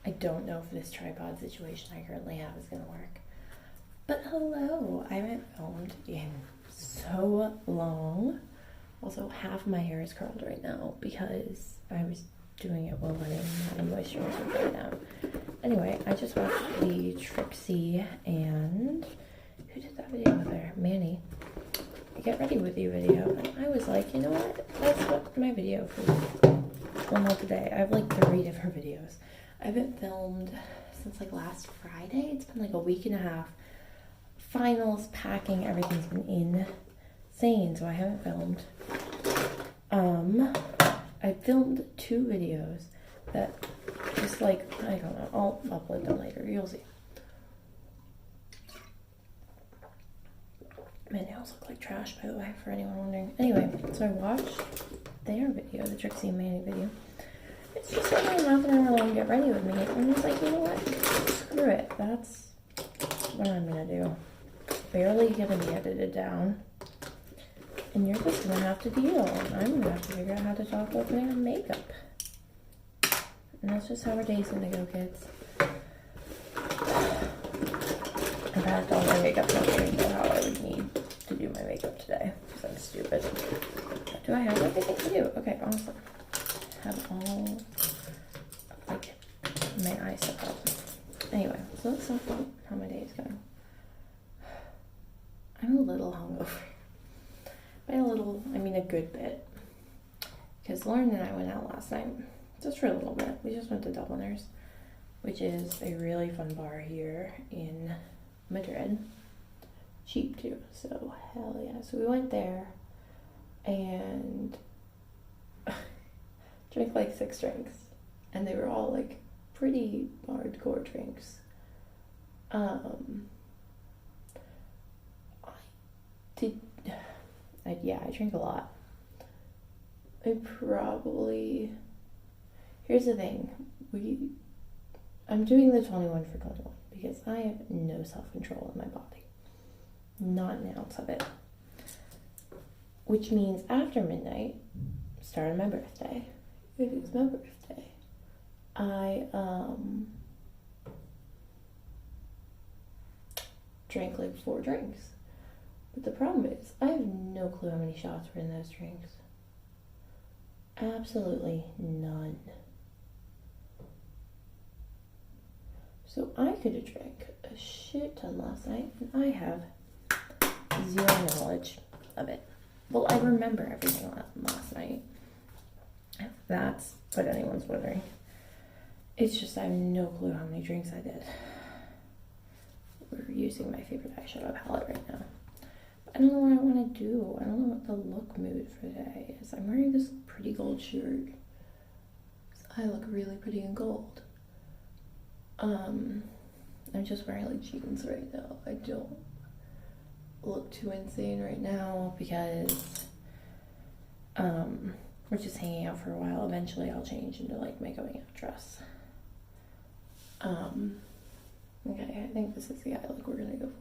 I don't know if this tripod situation I currently have is gonna work. But hello, I haven't filmed in so long. Also, half of my hair is curled right now because I was doing it while letting my moisturizer dry down. Anyway, I just watched the Trixie and who did that video with her? Manny. Get ready with you video. And I was like, you know what? That's what my video for one more today. I have like 3 different videos. I haven't filmed since like last Friday. It's been like a week and a half. Finals, packing, everything's been insane, so I haven't filmed. I filmed 2 videos that just like, I don't know, I'll upload them later, you'll see. My nails look like trash, by the way, for anyone wondering. Anyway, so I watched their video, the Trixie and Manny video. It's just like a half an hour long get ready with me, and I was like, you know what, screw it, that's what I'm gonna do. Barely gonna be edited down, and you're just gonna have to deal, and I'm gonna have to figure out how to talk about putting on makeup. And that's just how our day's gonna go, kids. I packed all my makeup knowing how I would need to do my makeup today, because I'm stupid. Do I have everything to do? Okay, awesome. Have all, like, my eye stuff up. Anyway, so let's talk about how my day is going. I'm a little hungover. By a little, I mean a good bit. Because Lauren and I went out last night, just for a little bit. We just went to Dubliners, which is a really fun bar here in Madrid. Cheap too, so hell yeah. So we went there and drank like 6 drinks. And they were all like pretty hardcore drinks. I drink a lot. Here's the thing, I'm doing the 21 for 21 because I have no self-control in my body. Not an ounce of it. Which means after midnight, start of my birthday, it is my birthday, I drank like 4 drinks. But the problem is, I have no clue how many shots were in those drinks. Absolutely none. So I could have drank a shit ton last night, and I have 0 knowledge of it. Well, I remember everything last night. If that's what anyone's wondering. It's just I have no clue how many drinks I did. We're using my favorite eyeshadow palette right now. I don't know what I want to do. I don't know what the look mood for today is. I'm wearing this pretty gold shirt. I look really pretty in gold. I'm just wearing like jeans right now. I don't look too insane right now because we're just hanging out for a while. Eventually I'll change into like my going out dress. Okay, I think this is the eye look we're gonna go for.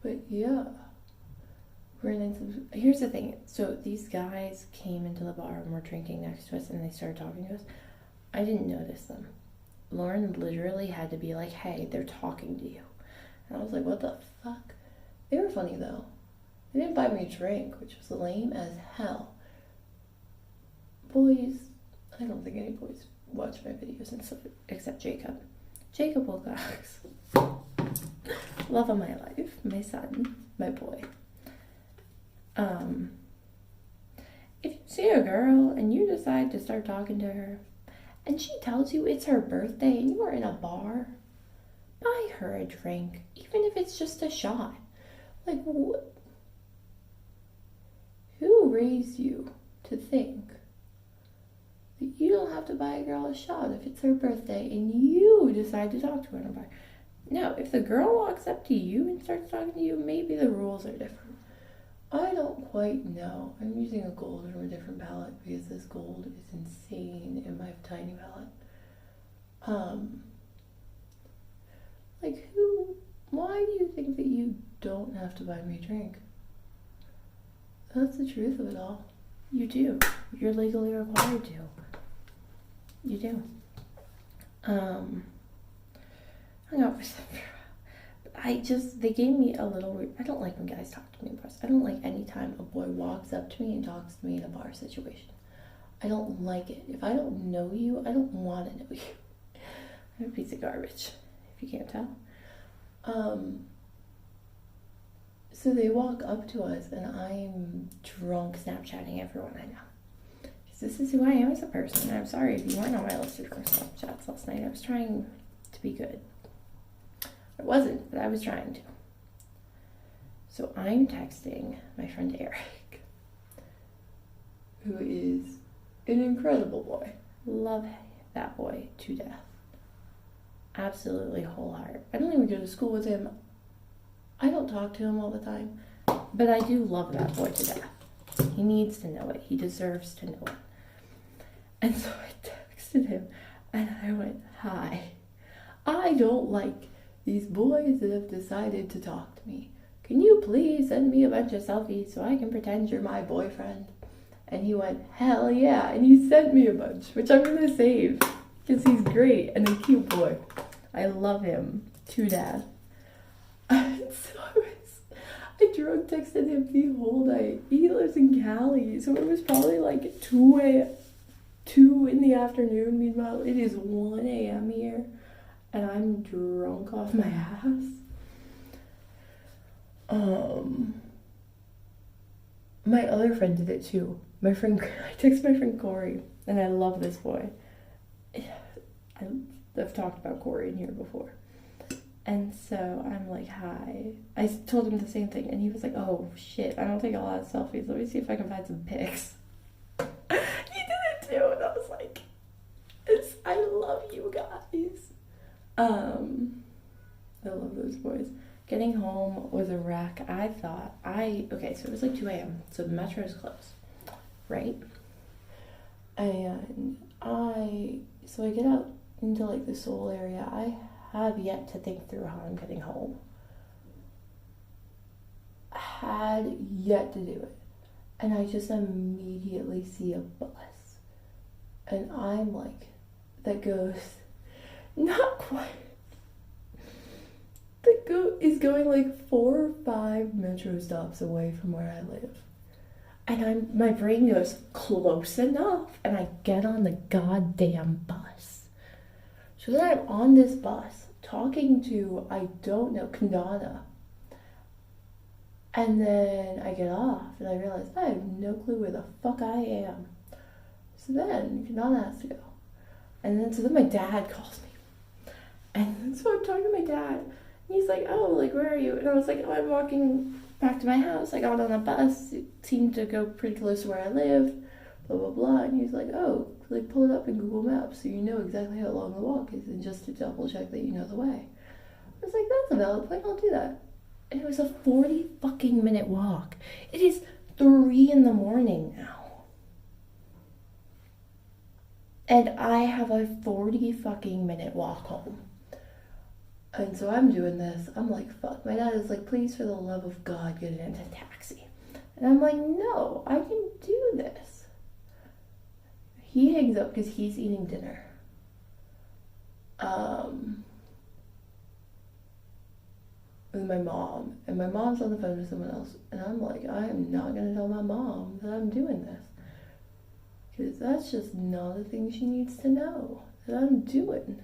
But yeah, here's the thing. So these guys came into the bar and were drinking next to us and they started talking to us. I didn't notice them. Lauren literally had to be like, hey, they're talking to you. And I was like, what the fuck? They were funny though. They didn't buy me a drink, which was lame as hell. Boys, I don't think any boys watch my videos except Jacob. Jacob Wilcox. Love of my life. My son. My boy. If you see a girl and you decide to start talking to her and she tells you it's her birthday and you are in a bar, buy her a drink, even if it's just a shot. Like, what? Who raised you to think that you don't have to buy a girl a shot if it's her birthday and you decide to talk to her in a bar? Now, if the girl walks up to you and starts talking to you, maybe the rules are different. I don't quite know. I'm using a gold from a different palette because this gold is insane in my tiny palette. Like, why do you think that you don't have to buy me a drink? That's the truth of it all. You do. You're legally required to. You do. Hung out with them. They gave me a little weird. I don't like when guys talk to me in bars. I don't like any time a boy walks up to me and talks to me in a bar situation. I don't like it. If I don't know you, I don't want to know you. I'm a piece of garbage, if you can't tell. So they walk up to us and I'm drunk Snapchatting everyone I know. Because this is who I am as a person. And I'm sorry if you weren't on my list of drunk Snapchats last night. I was trying to be good. I wasn't, but I was trying to. So I'm texting my friend Eric, who is an incredible boy. Love that boy to death. Absolutely whole heart. I don't even go to school with him. I don't talk to him all the time, but I do love that boy to death. He needs to know it. He deserves to know it. And so I texted him and I went, "Hi, I don't like these boys that have decided to talk to me. Can you please send me a bunch of selfies so I can pretend you're my boyfriend?" And he went, "Hell yeah." And he sent me a bunch, which I'm going to save because he's great and a cute boy. I love him to death. And so I drunk texted him the whole night. He lives in Cali, so it was probably like 2 in the afternoon. Meanwhile, it is 1 a.m. here, and I'm drunk off my ass. My other friend did it too. I texted my friend Corey, and I love this boy. I've talked about Corey in here before. And so I'm like, "Hi." I told him the same thing, and he was like, "Oh shit, I don't take a lot of selfies. Let me see if I can find some pics." He did it too, and I was like, I love you guys. I love those boys. Getting home was a wreck. So it was like 2 a.m. So the metro's closed, right? And I get out into like the Seoul area. I have yet to think through how I'm getting home. Had yet to do it. And I just immediately see a bus. And I'm like, that goes, not quite, is going like 4 or 5 metro stops away from where I live. And my brain goes, close enough. And I get on the goddamn bus. So then I'm on this bus talking to, I don't know, Kanana. And then I get off and I realize I have no clue where the fuck I am. So then Kanana has to go. And then my dad calls me. And so I'm talking to my dad. And he's like, "Oh, like, where are you?" And I was like, "Oh, I'm walking back to my house. I got on a bus. It seemed to go pretty close to where I live. Blah, blah, blah." And he's like, "Oh, like, pull it up in Google Maps so you know exactly how long the walk is and just to double check that you know the way." I was like, "That's a valid point. I'll do that." And it was a 40 fucking minute walk. It is 3 in the morning now. And I have a 40 fucking minute walk home. And so I'm doing this. I'm like, fuck. My dad is like, "Please, for the love of God, get into a taxi." And I'm like, "No, I can do this." He hangs up because he's eating dinner. With my mom. And my mom's on the phone with someone else. And I'm like, I am not going to tell my mom that I'm doing this. Because that's just not a thing she needs to know that I'm doing.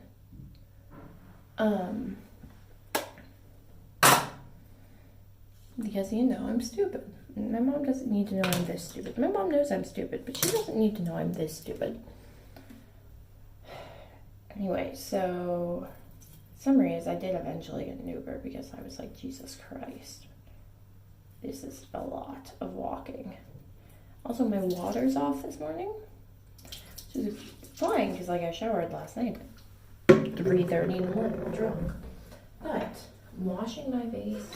Because, I'm stupid. My mom doesn't need to know I'm this stupid. My mom knows I'm stupid, but she doesn't need to know I'm this stupid. Anyway, so summary is I did eventually get an Uber because I was like, Jesus Christ, this is a lot of walking. Also, my water's off this morning, which is fine because I showered last night at 3:30 in the morning. I'm drunk. But washing my face,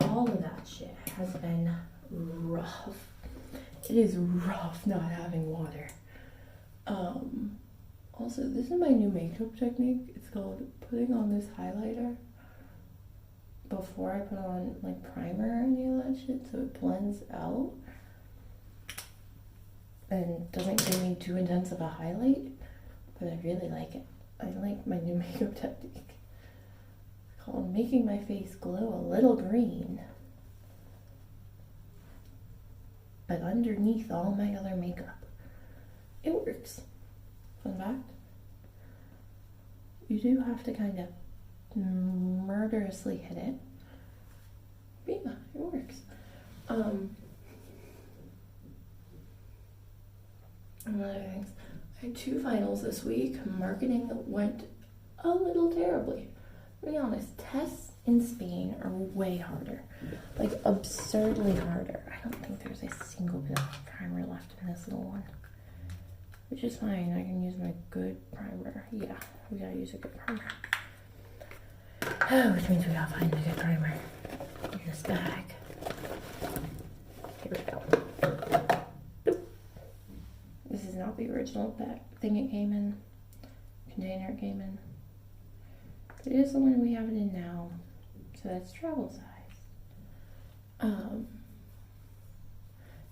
all of that shit has been rough. It is rough not having water. Also, this is my new makeup technique. It's called putting on this highlighter before I put on like primer or any of that shit, so it blends out. and doesn't give me too intense of a highlight, but I really like it. I like my new makeup technique called making my face glow a little green, but underneath all my other makeup. It works. Fun fact, you do have to kind of murderously hit it. But yeah, it works. Other things. I had 2 finals this week. Marketing went a little terribly. To be honest, tests in Spain are way harder. Like, absurdly harder. I don't think there's a single bit of primer left in this little one. Which is fine. I can use my good primer. Yeah, we gotta use a good primer. Which means we gotta find a good primer in this bag. Here we go. Boop. This is not the original bag thing it came in. Container it came in. It is the one we have it in now, so that's travel size.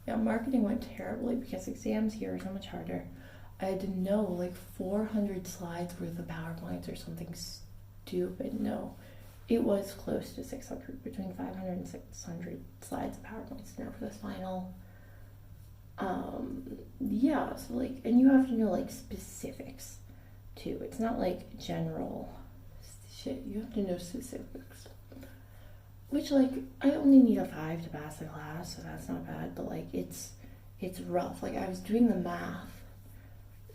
Yeah, marketing went terribly because exams here are so much harder. I had to know like 400 slides worth of PowerPoints or something stupid. No, it was close to 600, between 500 and 600 slides of PowerPoints to know for this final. Yeah, so like, and you have to know like specifics too. It's not like general shit, you have to know specifics. Which, like, I only need a 5 to pass the class, so that's not bad, but like, it's rough. Like, I was doing the math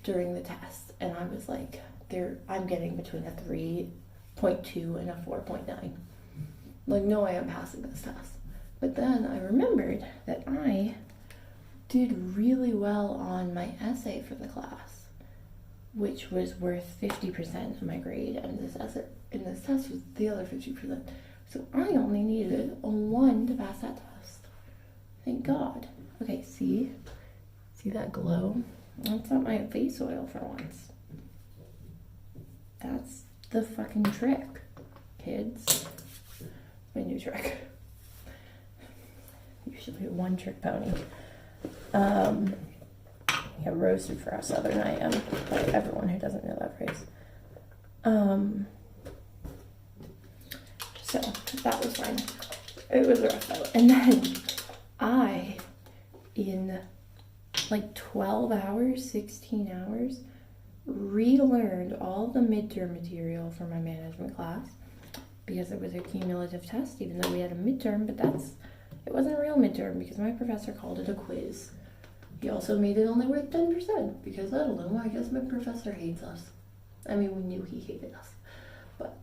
during the test, and I was like, I'm getting between a 3.2 and a 4.9. Like, no way I'm passing this test. But then I remembered that I did really well on my essay for the class, which was worth 50% of my grade, and this test was the other 50%. So I only needed a 1 to pass that test. Thank God. Okay, see that glow? That's not my face oil for once. That's the fucking trick, kids. My new trick. Usually a one trick pony. Yeah, roasted for us Southern I am, by everyone who doesn't know that phrase. So that was fine. It was rough though. And then I, in like 12 hours, 16 hours, relearned all the midterm material for my management class because it was a cumulative test, even though we had a midterm, but it wasn't a real midterm because my professor called it a quiz. He also made it only worth 10% because I don't know, I guess my professor hates us. I mean, we knew he hated us, but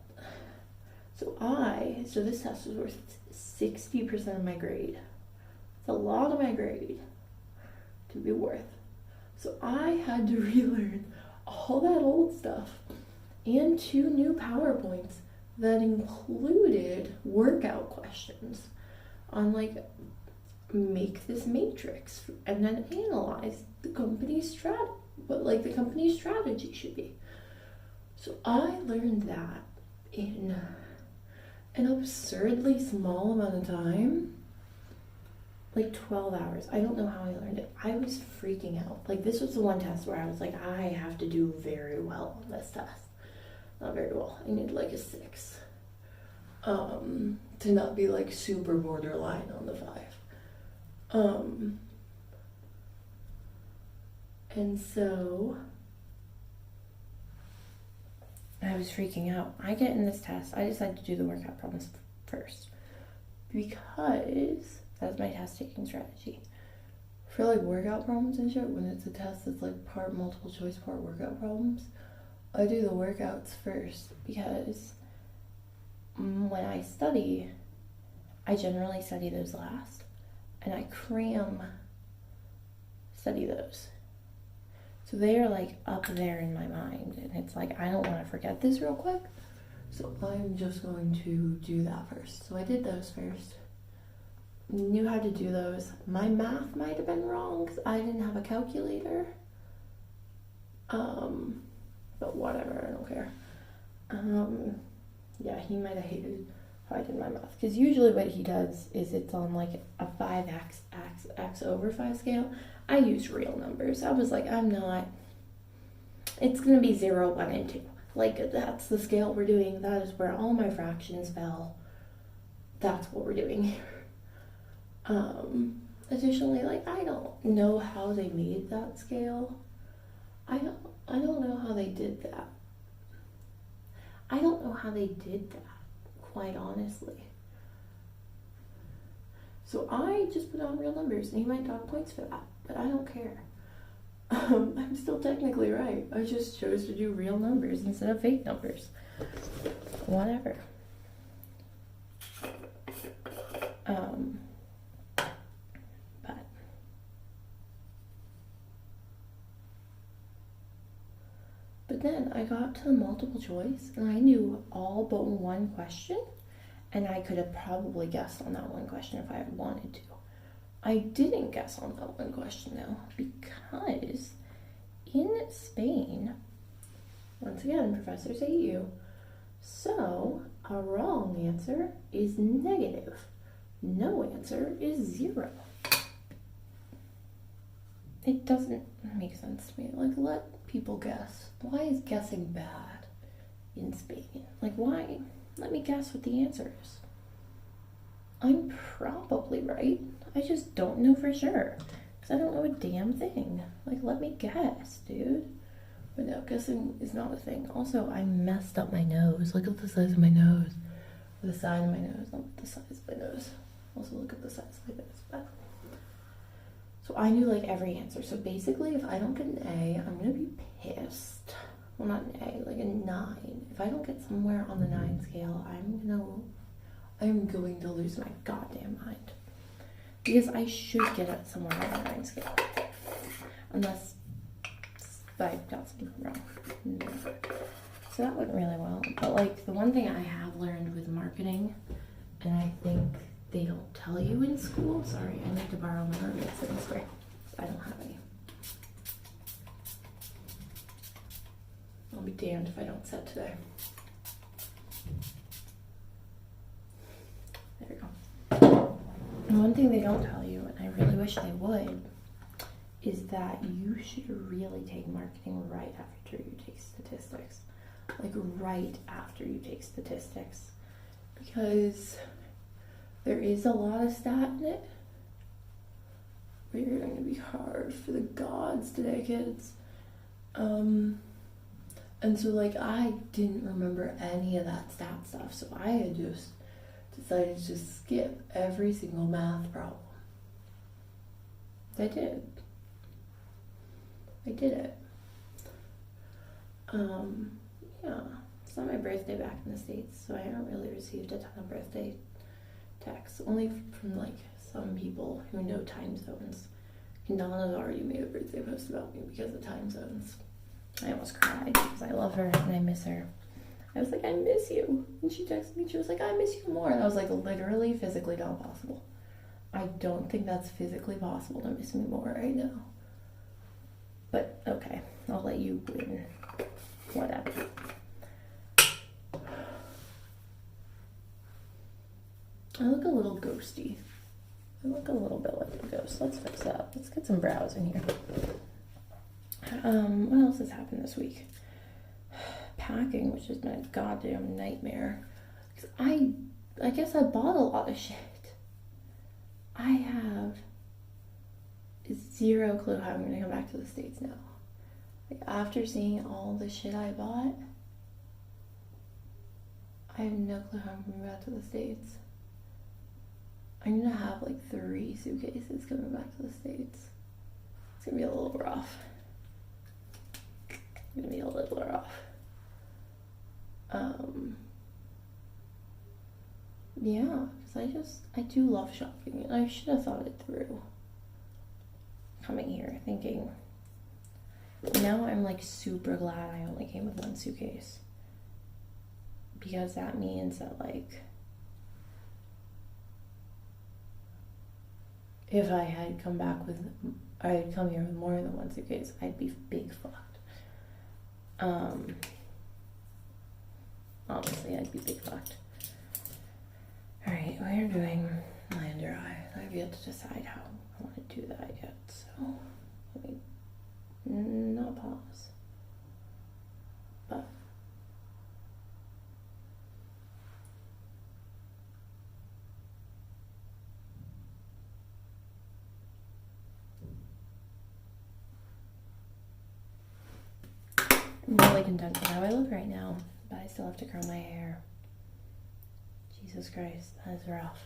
so this test was worth 60% of my grade. It's a lot of my grade to be worth. So I had to relearn all that old stuff and 2 new PowerPoints that included workout questions on like, make this matrix and then analyze the company's what like the company's strategy should be. So I learned that in an absurdly small amount of time, like 12 hours. I don't know how I learned it. I was freaking out. Like, this was the one test where I was like, I have to do very well on this test. Not very well. I need like a 6 to not be like super borderline on the 5. And so I was freaking out. I get in this test. I decided to do the workout problems first because that's my test taking strategy. For like workout problems and shit, when it's a test that's like part multiple choice, part workout problems, I do the workouts first because when I study, I generally study those last. And I study those. So they are like up there in my mind. And it's like, I don't want to forget this real quick. So I'm just going to do that first. So I did those first. Knew how to do those. My math might have been wrong because I didn't have a calculator. But whatever, I don't care. Yeah, he might have hated how I did my math. Because usually what he does is it's on like a 5x x over 5 scale. I use real numbers. I was like, it's going to be 0, 1, and 2. Like, that's the scale we're doing. That is where all my fractions fell. That's what we're doing here. Additionally, like, I don't know how they made that scale. I don't know how they did that. I don't know how they did that, quite honestly. So I just put on real numbers, and he might dock points for that, but I don't care. I'm still technically right. I just chose to do real numbers instead of fake numbers. Whatever. But then I got to the multiple choice and I knew all but one question, and I could have probably guessed on that one question if I had wanted to. I didn't guess on that one question though, because in Spain, once again, professors hate you, so a wrong answer is negative. No answer is 0. It doesn't make sense to me. Like, let people guess. Why is guessing bad in Spain? Like, why? Let me guess what the answer is. I'm probably right. I just don't know for sure. Because I don't know a damn thing. Like, let me guess, dude. But no, guessing is not a thing. Also, I messed up my nose. Look at the size of my nose. The side of my nose, not the size of my nose. Also, look at the size of my nose. But so I knew like every answer. So basically, if I don't get an A, I'm gonna be pissed. Well, not an A, like a 9. If I don't get somewhere on the 9 scale, I'm going to lose my goddamn mind. Because I should get it somewhere on the 9 scale. Unless I got something wrong. No. So that went really well. But like the one thing I have learned with marketing, and I think they don't tell you in school. Sorry, I need to borrow my mermaid setting spray. I don't have any. I'll be damned if I don't set today. There we go. And one thing they don't tell you, and I really wish they would, is that you should really take marketing right after you take statistics. Like right after you take statistics. Because there is a lot of stat in it. But you're going to be hard for the gods today, kids. And so like I didn't remember any of that stat stuff, so I had just decided to just skip every single math problem. I did it. Yeah, it's not my birthday back in the States, so I haven't really received a ton of birthday texts, only from like some people who know time zones. And Donna's already made a birthday post about me because of time zones. I almost cried because I love her and I miss her. I was like, I miss you. And she texted me, she was like, I miss you more. And I was like, literally, physically not possible. I don't think that's physically possible to miss me more right now. But okay, I'll let you win. Whatever. I look a little ghosty. I look a little bit like a ghost. Let's fix that. Let's get some brows in here. What else has happened this week? Packing, which has been a goddamn nightmare. 'Cause I guess I bought a lot of shit. I have 0 clue how I'm gonna come back to the States now. Like after seeing all the shit I bought, I have no clue how I'm coming back to the States. I'm gonna have like 3 suitcases coming back to the States. It's gonna be a little rough. Yeah, because I do love shopping, and I should have thought it through. Coming here, thinking, now I'm like super glad I only came with 1 suitcase. Because that means that like, if I had come here with more than 1 suitcase, I'd be big fucked. Honestly, I'd be big fucked. Alright, we're doing my under eye. I've yet to decide how I want to do that yet, so let me not pause. But I'm really content with how I look right now, but I still have to curl my hair. Jesus Christ, that is rough.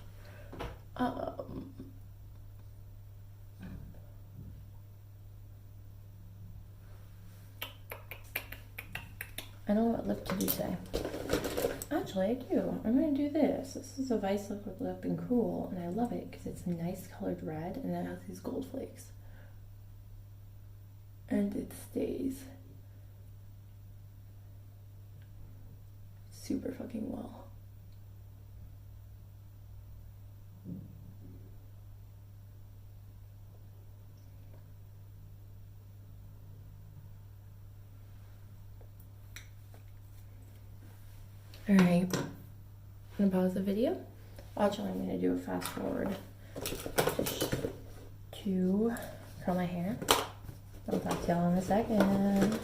I don't know what lip to do today. Actually, I do. I'm going to do this. This is a Vice Liquid Lip in Cool, and I love it because it's a nice colored red, and it has these gold flakes. And it stays super fucking well. Alright, I'm gonna pause the video. Actually, I'm gonna do a fast forward to curl my hair. I'll talk to y'all in a second.